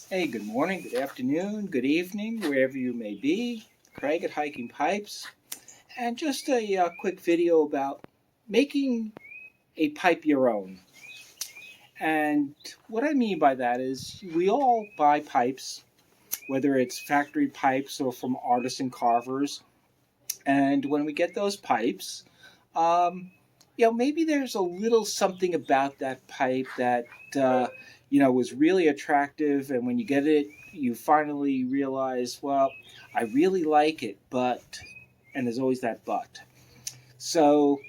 Hey, good morning, good afternoon, good evening, wherever you may be. Craig at Hiking Pipes, and just a quick video about making a pipe your own. And what I mean by that is we all buy pipes, whether it's factory pipes or from artisan carvers. And when we get those pipes, um, maybe there's a little something about that pipe that uh, was really attractive, and when you get it, you finally realize, well, I really like it, but, and there's always that but. So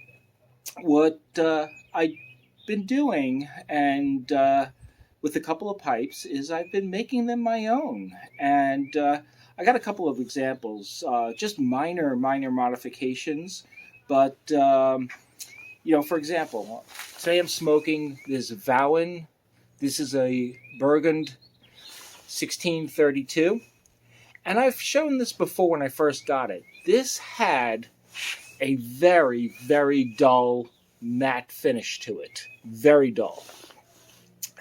what I've been doing, and with a couple of pipes, is I've been making them my own, and I got a couple of examples, just minor modifications, but for example, say I'm smoking this Valen. This is a Burgund 1632, and I've shown this before when I first got it. This had a very dull matte finish to it, very dull,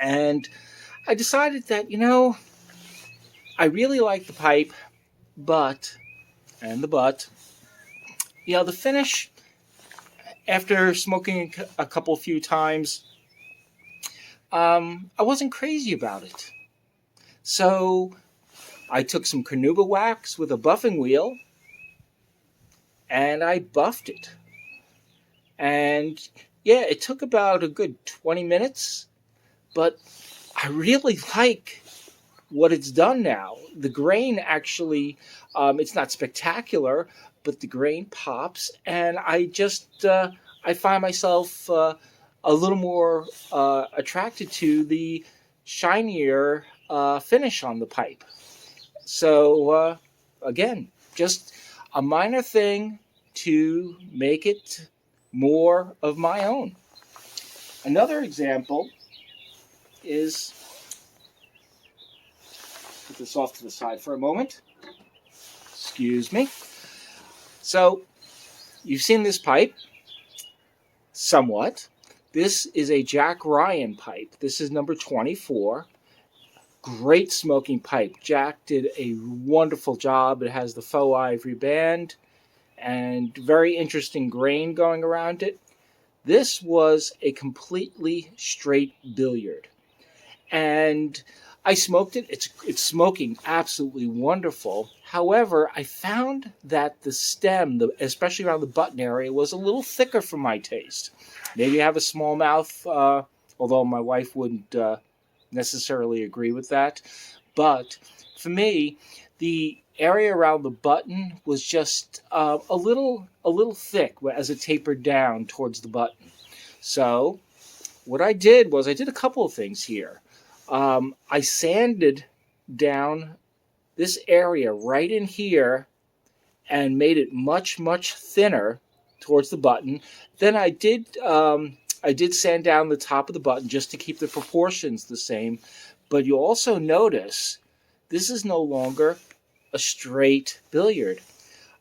and I decided that I really like the pipe, but and the but the finish after smoking a couple few times, I wasn't crazy about it. So I took some carnauba wax with a buffing wheel and I buffed it. And yeah, it took about a good 20 minutes, but I really like what it's done now. The grain actually, it's not spectacular, but the grain pops, and I find myself a little more attracted to the shinier finish on the pipe. So again, just a minor thing to make it more of my own. Another example is, put this off to the side for a moment. Excuse me. So you've seen this pipe somewhat. This is a Jack Ryan pipe. This is number 24. Great smoking pipe. Jack did a wonderful job. It has the faux ivory band and very interesting grain going around it. This was a completely straight billiard. And I smoked it. It's smoking absolutely wonderful. However, I found that the stem, especially around the button area, was a little thicker for my taste. Maybe I have a small mouth, although my wife wouldn't necessarily agree with that. But for me, the area around the button was just a little thick as it tapered down towards the button. So what I did was I did a couple of things here. I sanded down this area right in here and made it much thinner towards the button. Then I did sand down the top of the button just to keep the proportions the same. But you also notice this is no longer a straight billiard.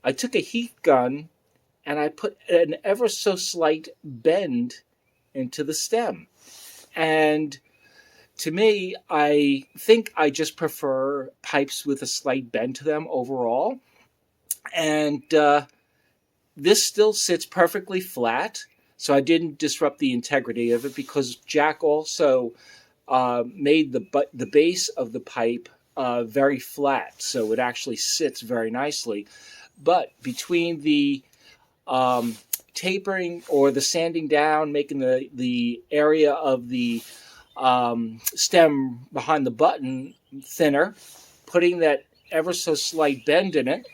I took a heat gun and I put an ever so slight bend into the stem. And to me, I think I just prefer pipes with a slight bend to them overall. And this still sits perfectly flat, so I didn't disrupt the integrity of it because Jack also made the base of the pipe very flat, so it actually sits very nicely. But between the tapering or the sanding down, making the area of the stem behind the button thinner, putting that ever so slight bend in it,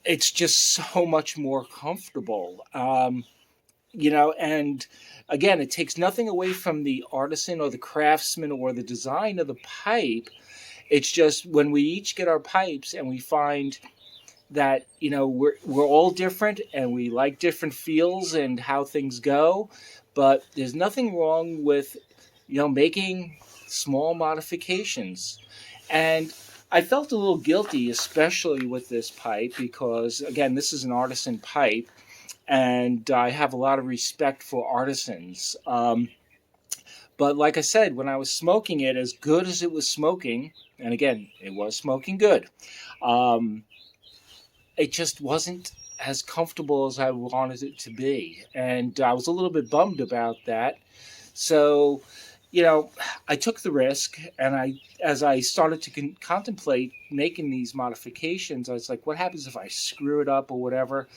it's just so much more comfortable. And again, it takes nothing away from the artisan or the craftsman or the design of the pipe. It's just when we each get our pipes and we find that we're all different and we like different feels and how things go, but there's nothing wrong with making small modifications. And I felt a little guilty, especially with this pipe, because again, this is an artisan pipe, and I have a lot of respect for artisans. But like I said, when I was smoking it, as good as it was smoking, and again, it was smoking good, um, it just wasn't as comfortable as I wanted it to be. And I was a little bit bummed about that. So, I took the risk, and as I started to contemplate making these modifications, I was like, what happens if I screw it up or whatever?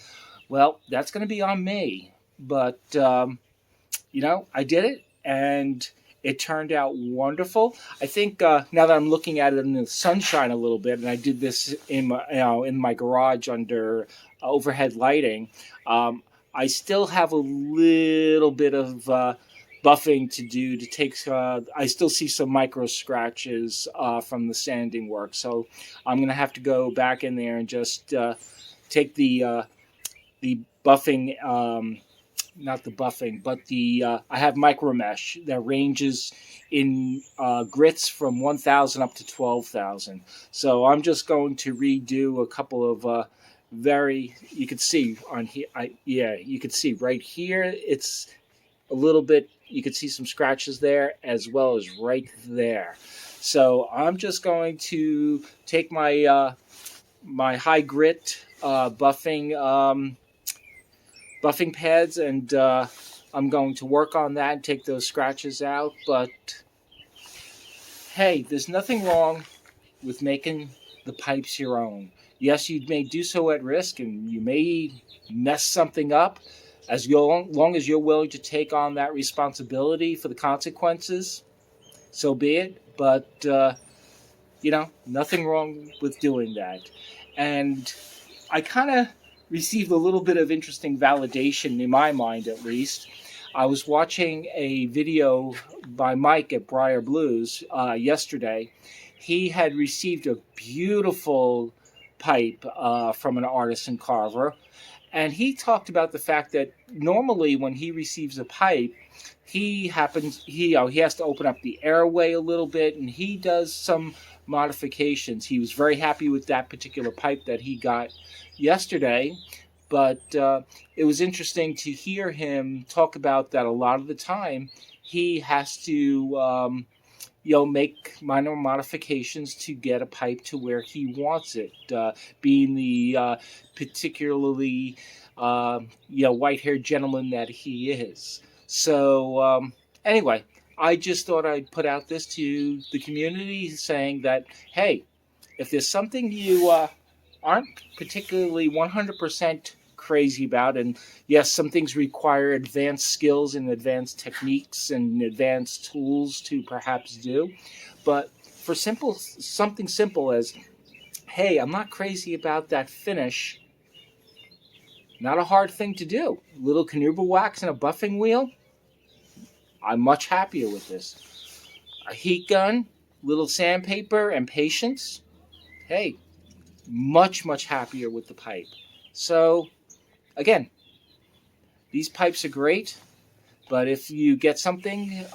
Well, that's going to be on me. But I did it, and it turned out wonderful. I think now that I'm looking at it in the sunshine a little bit, and I did this in my garage under overhead lighting, um, I still have a little bit of buffing to do to take. I still see some micro scratches from the sanding work, so I'm gonna have to go back in there and just take the buffing. Not the buffing, but the I have micro mesh that ranges in grits from 1,000 up to 12,000. So I'm just going to redo a couple of very. You can see on here. You can see right here. It's a little bit. You can see some scratches there as well as right there. So I'm just going to take my high grit buffing pads, and I'm going to work on that and take those scratches out. But hey, there's nothing wrong with making the pipes your own. Yes, you may do so at risk, and you may mess something up. Long as you're willing to take on that responsibility for the consequences, so be it. But nothing wrong with doing that. And I kind of received a little bit of interesting validation in my mind, at least. I was watching a video by Mike at Briar Blues yesterday. He had received a beautiful pipe from an artisan carver, and he talked about the fact that normally when he receives a pipe, he has to open up the airway a little bit, and he does some modifications. He was very happy with that particular pipe that he got yesterday, but it was interesting to hear him talk about that a lot of the time he has to make minor modifications to get a pipe to where he wants it, being the particularly white-haired gentleman that he is. So anyway, I just thought I'd put out this to the community saying that, hey, if there's something you aren't particularly 100% crazy about, and yes, some things require advanced skills and advanced techniques and advanced tools to perhaps do, but for something simple as, hey, I'm not crazy about that finish, not a hard thing to do. Little carnauba wax and a buffing wheel, I'm much happier with this. A heat gun, little sandpaper, and patience, hey, much, much happier with the pipe. So, again, these pipes are great, but if you get something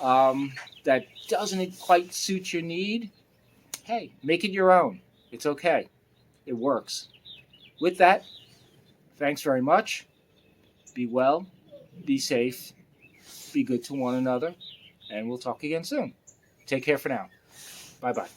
that doesn't quite suit your need, hey, make it your own. It's okay. It works. With that, thanks very much. Be well, be safe, be good to one another, and we'll talk again soon. Take care for now. Bye-bye.